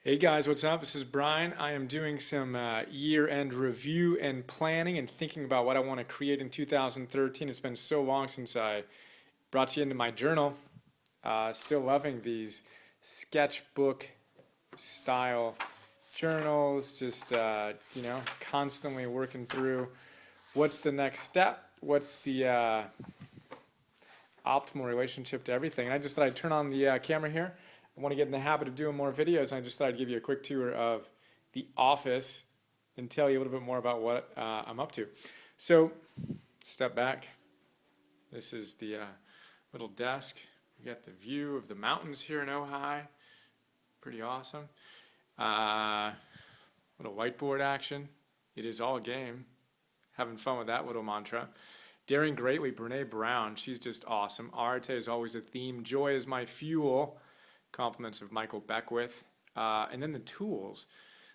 Hey guys, what's up? This is Brian. I am doing some year-end review and planning and thinking about what I want to create in 2013. It's been so long since I brought you into my journal. Still loving these sketchbook style journals, just constantly working through what's the next step, what's the optimal relationship to everything. And I just thought I'd turn on the camera here. I want to get in the habit of doing more videos, and I just thought I'd give you a quick tour of the office and tell you a little bit more about what I'm up to. So, step back. This is the little desk. We got the view of the mountains here in Ojai. Pretty awesome. Little whiteboard action. It is all game. Having fun with that little mantra. Daring greatly, Brene Brown. She's just awesome. Arte is always a theme. Joy is my fuel. Compliments of Michael Beckwith. And then the tools.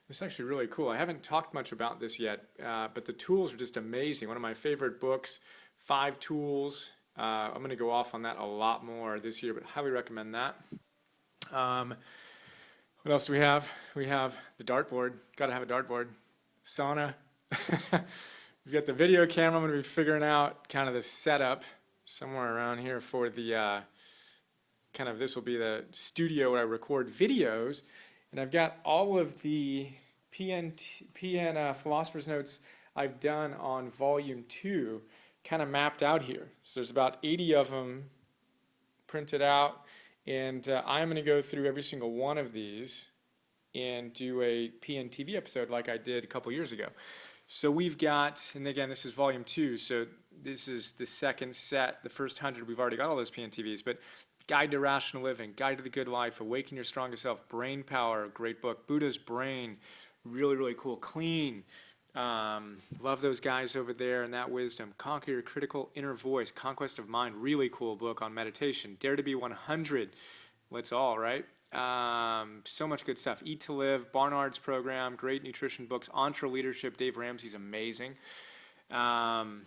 This is actually really cool. I haven't talked much about this yet, but the tools are just amazing. One of my favorite books, 5 Tools. I'm going to go off on that a lot more this year, but highly recommend that. What else do we have? We have the dartboard. Got to have a dartboard. Sauna. We've got the video camera. I'm going to be figuring out kind of the setup somewhere around here for the this will be the studio where I record videos, and I've got all of the PN Philosopher's Notes I've done on Volume 2 kind of mapped out here. So there's about 80 of them printed out, and I'm going to go through every single one of these and do a PNTV episode like I did a couple years ago. So we've got, and again, this is Volume 2, so this is the second set. The first 100, we've already got all those PNTVs, but Guide to Rational Living, Guide to the Good Life, Awaken Your Strongest Self, Brain Power, great book, Buddha's Brain, really, really cool, Clean, love those guys over there and that wisdom, Conquer Your Critical Inner Voice, Conquest of Mind, really cool book on meditation, Dare to Be 100, let's all, right? So much good stuff, Eat to Live, Barnard's Program, great nutrition books, Entre Leadership, Dave Ramsey's amazing.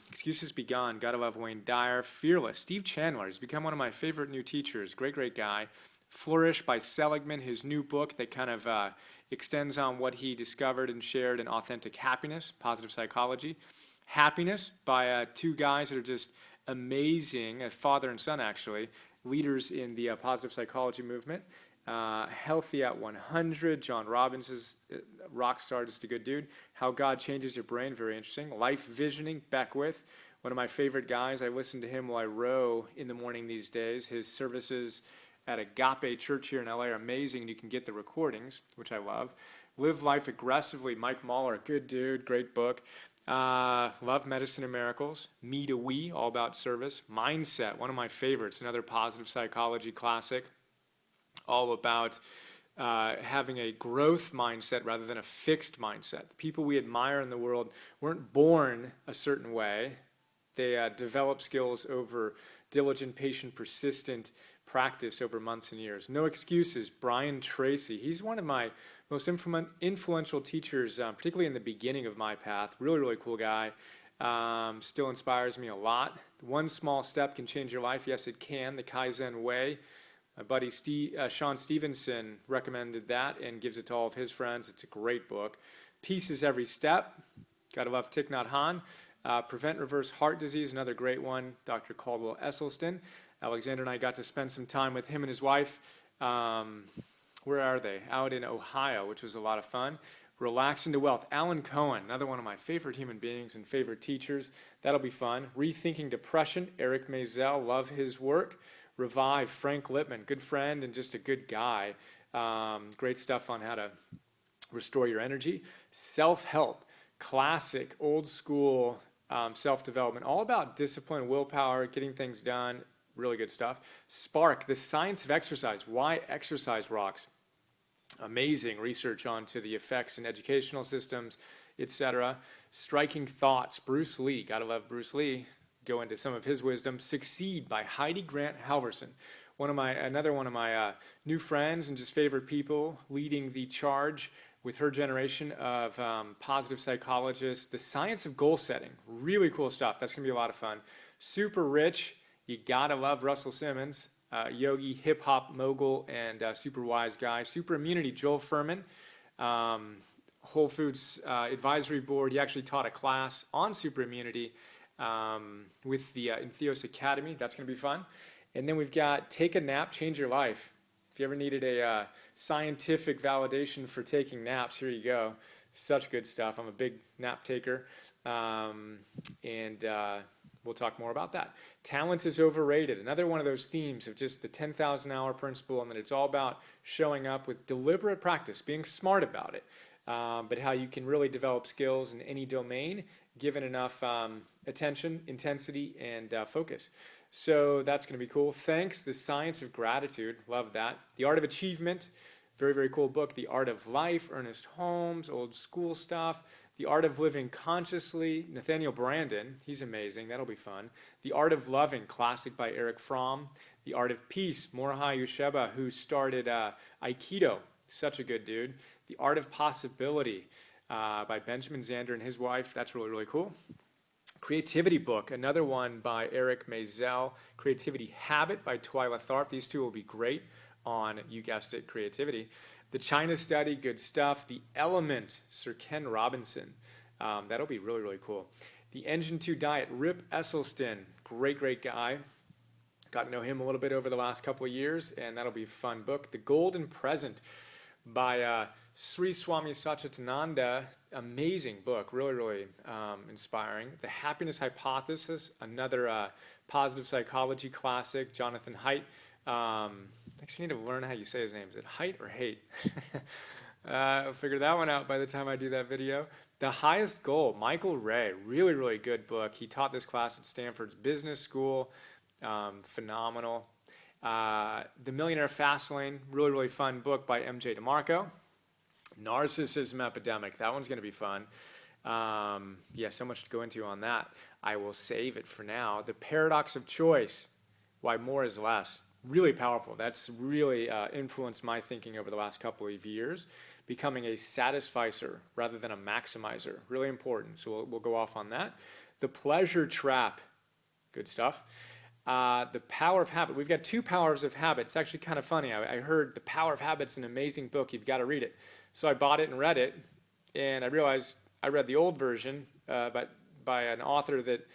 Excuses Be Gone, gotta love Wayne Dyer. Fearless, Steve Chandler, he's become one of my favorite new teachers, great guy. Flourish by Seligman, his new book that kind of extends on what he discovered and shared in Authentic Happiness, Positive Psychology. Happiness by 2 guys that are just amazing, a father and son actually, leaders in the positive psychology movement. Healthy at 100, John Robbins is rock star, just a good dude. How God Changes Your Brain, very interesting. Life Visioning, Beckwith, one of my favorite guys. I listen to him while I row in the morning these days. His services at Agape Church here in LA are amazing, and you can get the recordings, which I love. Live Life Aggressively, Mike Mahler, good dude, great book. Love Medicine and Miracles. Me to We, all about service. Mindset, one of my favorites, another positive psychology classic. All about having a growth mindset rather than a fixed mindset. The people we admire in the world weren't born a certain way. They develop skills over diligent, patient, persistent practice over months and years. No Excuses, Brian Tracy. He's one of my most influential teachers, particularly in the beginning of my path. Really, really cool guy. Still inspires me a lot. One small step can change your life. Yes, it can. The Kaizen Way. My buddy Sean Stevenson recommended that and gives it to all of his friends. It's a great book. Peace is Every Step. Gotta love Thich Nhat Hanh. Prevent Reverse Heart Disease, another great one. Dr. Caldwell Esselstyn. Alexander and I got to spend some time with him and his wife. Where are they? Out in Ohio, which was a lot of fun. Relax into Wealth. Alan Cohen, another one of my favorite human beings and favorite teachers. That'll be fun. Rethinking Depression. Eric Maisel, love his work. Revive, Frank Lippman, good friend and just a good guy. Great stuff on how to restore your energy. Self-help, classic, old school self-development, all about discipline, willpower, getting things done, really good stuff. Spark, The Science of Exercise, Why Exercise Rocks. Amazing research onto the effects in educational systems, etc. Striking Thoughts, Bruce Lee, gotta love Bruce Lee. Go into some of his wisdom. Succeed by Heidi Grant Halverson, another one of my new friends and just favorite people, leading the charge with her generation of positive psychologists. The Science of Goal Setting, really cool stuff. That's gonna be a lot of fun. Super Rich, you gotta love Russell Simmons. yogi, hip hop mogul, and super wise guy. Super Immunity, Joel Furman. Whole Foods Advisory Board. He actually taught a class on super immunity with the Entheos Academy. That's going to be fun. And then we've got Take a Nap, Change Your Life. If you ever needed a scientific validation for taking naps, here you go. Such good stuff. I'm a big nap taker. And we'll talk more about that. Talent is overrated. Another one of those themes of just the 10,000 hour principle, and that it's all about showing up with deliberate practice, being smart about it. But how you can really develop skills in any domain given enough attention, intensity, and focus. So that's going to be cool. Thanks, The Science of Gratitude. Love that. The Art of Achievement. Very, very cool book. The Art of Life. Ernest Holmes. Old school stuff. The Art of Living Consciously. Nathaniel Branden. He's amazing. That'll be fun. The Art of Loving. Classic by Eric Fromm. The Art of Peace. Morihei Ueshiba, who started Aikido. Such a good dude. The Art of Possibility by Benjamin Zander and his wife. That's really, really cool. Creativity book, another one by Eric Maisel. Creativity Habit by Twyla Tharp. These two will be great on, you guessed it, creativity. The China Study, good stuff. The Element, Sir Ken Robinson. That'll be really, really cool. The Engine 2 Diet, Rip Esselstyn. Great, great guy. Got to know him a little bit over the last couple of years, and that'll be a fun book. The Golden Present by Sri Swami Satchidananda. Amazing book, really, really inspiring. The Happiness Hypothesis, another positive psychology classic, Jonathan Haidt. Actually need to learn how you say his name. Is it Haidt or Haidt? I'll figure that one out by the time I do that video. The Highest Goal, Michael Ray. Really, really good book. He taught this class at Stanford's Business School. Phenomenal. The Millionaire Fastlane, really, really fun book by M.J. DeMarco. Narcissism Epidemic, that one's going to be fun. Yeah, so much to go into on that. I will save it for now. The Paradox of Choice, Why More is Less. Really powerful. That's really influenced my thinking over the last couple of years, becoming a satisficer rather than a maximizer. Really important, so we'll go off on that. The Pleasure Trap, good stuff. The Power of Habit. We've got two powers of habit. It's actually kind of funny. I heard The Power of Habit's an amazing book. You've got to read it. So I bought it and read it, and I realized I read the old version but by an author that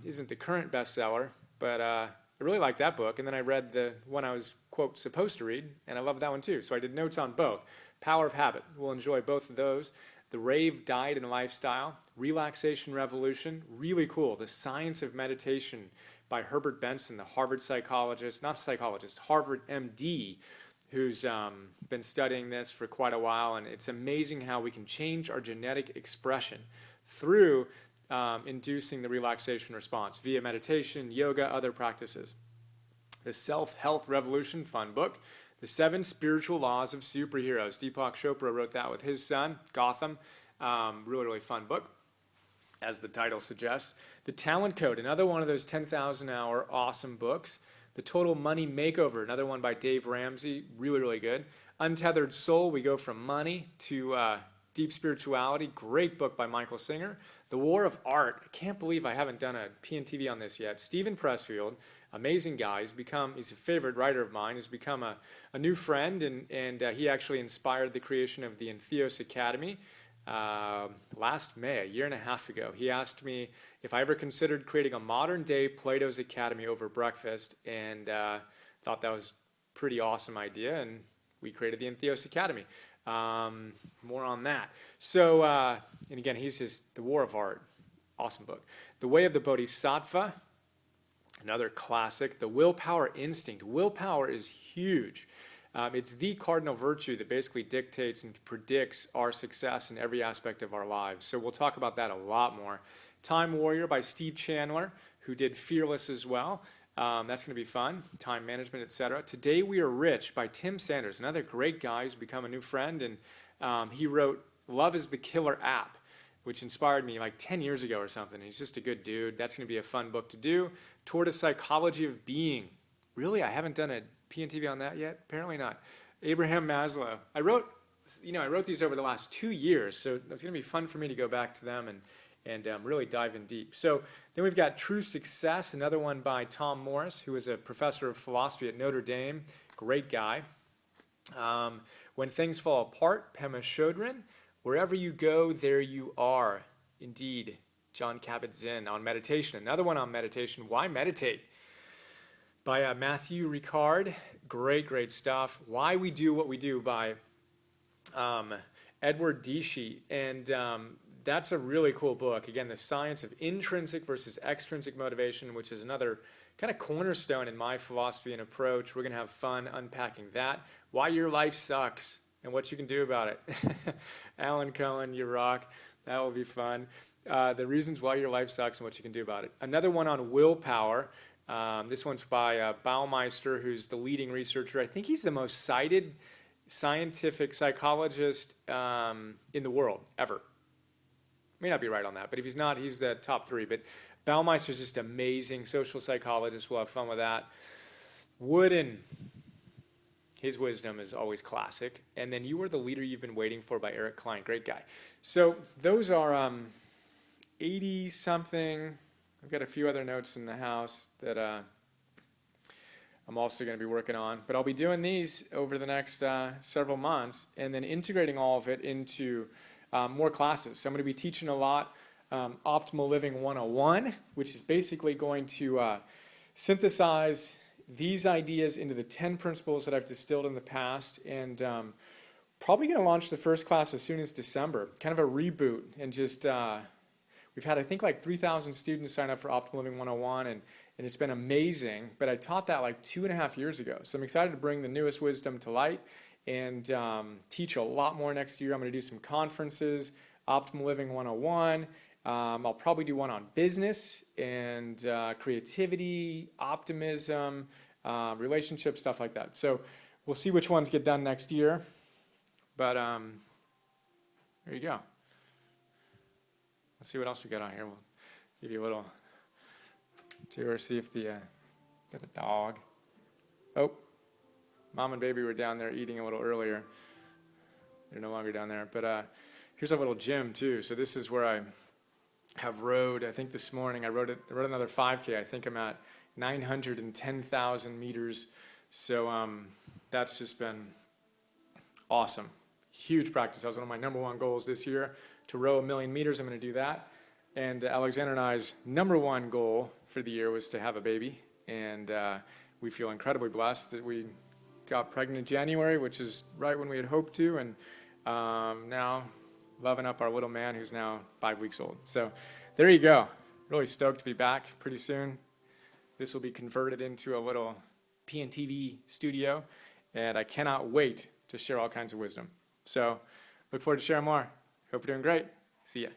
isn't the current bestseller, but I really liked that book. And then I read the one I was, quote, supposed to read, and I loved that one too. So I did notes on both. Power of Habit. We'll enjoy both of those. The Rave Diet and Lifestyle. Relaxation Revolution. Really cool. The Science of Meditation by Herbert Benson, the Harvard psychologist, not psychologist, Harvard MD, who's been studying this for quite a while. And it's amazing how we can change our genetic expression through inducing the relaxation response via meditation, yoga, other practices. The Self-Health Revolution, fun book. The 7 Spiritual Laws of Superheroes. Deepak Chopra wrote that with his son, Gotham. Really, really fun book, as the title suggests. The Talent Code, another one of those 10,000 hour awesome books. The Total Money Makeover, another one by Dave Ramsey, really, really good. Untethered Soul, we go from money to deep spirituality. Great book by Michael Singer. The War of Art, I can't believe I haven't done a PNTV on this yet. Stephen Pressfield, amazing guy. He's a favorite writer of mine. He's become a new friend, and he actually inspired the creation of the Entheos Academy. Last May, a year and a half ago, he asked me if I ever considered creating a modern-day Plato's Academy over breakfast, and thought that was a pretty awesome idea, and we created the Entheos Academy. More on that. So, and again, he's just The War of Art, awesome book. The Way of the Bodhisattva, another classic. The Willpower Instinct. Willpower is huge. It's the cardinal virtue that basically dictates and predicts our success in every aspect of our lives. So we'll talk about that a lot more. Time Warrior by Steve Chandler, who did Fearless as well. That's going to be fun. Time management, etc. Today We Are Rich by Tim Sanders, another great guy who's become a new friend. And he wrote Love is the Killer app, which inspired me like 10 years ago or something. He's just a good dude. That's going to be a fun book to do. Toward a Psychology of Being. Really, I haven't done a PNTV on that yet? Apparently not. Abraham Maslow. I wrote these over the last 2 years, so it's going to be fun for me to go back to them and really dive in deep. So then we've got True Success, another one by Tom Morris, who is a professor of philosophy at Notre Dame. Great guy. When Things Fall Apart, Pema Chodron. Wherever you go, there you are. Indeed. John Kabat-Zinn on meditation. Another one on meditation. Why meditate? By Matthew Ricard. Great stuff. Why We Do What We Do by Edward Deci. And that's a really cool book. Again, the science of intrinsic versus extrinsic motivation, which is another kind of cornerstone in my philosophy and approach. We're going to have fun unpacking that. Why Your Life Sucks and what you can do about it. Alan Cohen, you rock. That will be fun. The reasons why your life sucks and what you can do about it. Another one on willpower. This one's by Baumeister, who's the leading researcher. I think he's the most cited scientific psychologist in the world, ever. May not be right on that, but if he's not, he's the top 3. But Baumeister's just amazing social psychologist. We'll have fun with that. Wooden. His wisdom is always classic. And then You Are the Leader You've Been Waiting For by Eric Klein. Great guy. So those are 80-something. I've got a few other notes in the house that I'm also going to be working on. But I'll be doing these over the next several months and then integrating all of it into more classes. So I'm going to be teaching a lot Optimal Living 101, which is basically going to synthesize these ideas into the 10 principles that I've distilled in the past, and probably going to launch the first class as soon as December, kind of a reboot, and just we've had, I think, like 3,000 students sign up for Optimal Living 101, and it's been amazing, but I taught that like 2.5 years ago, so I'm excited to bring the newest wisdom to light and teach a lot more next year. I'm going to do some conferences, Optimal Living 101. I'll probably do one on business and creativity, optimism, relationships, stuff like that. So we'll see which ones get done next year. But there you go. Let's see what else we got on here. We'll give you a little tour, see if the got a dog. Oh, mom and baby were down there eating a little earlier. They're no longer down there. But here's a little gym too. So this is where I have rode. I think this morning I rode another 5K. I think I'm at 910,000 meters. So that's just been awesome. Huge practice. That was one of my number one goals this year, to row 1,000,000 meters. I'm going to do that. And Alexander and I's number one goal for the year was to have a baby. And we feel incredibly blessed that we got pregnant in January, which is right when we had hoped to. And now loving up our little man who's now 5 weeks old. So there you go. Really stoked to be back pretty soon. This will be converted into a little PNTV studio, and I cannot wait to share all kinds of wisdom. So look forward to sharing more. Hope you're doing great. See ya.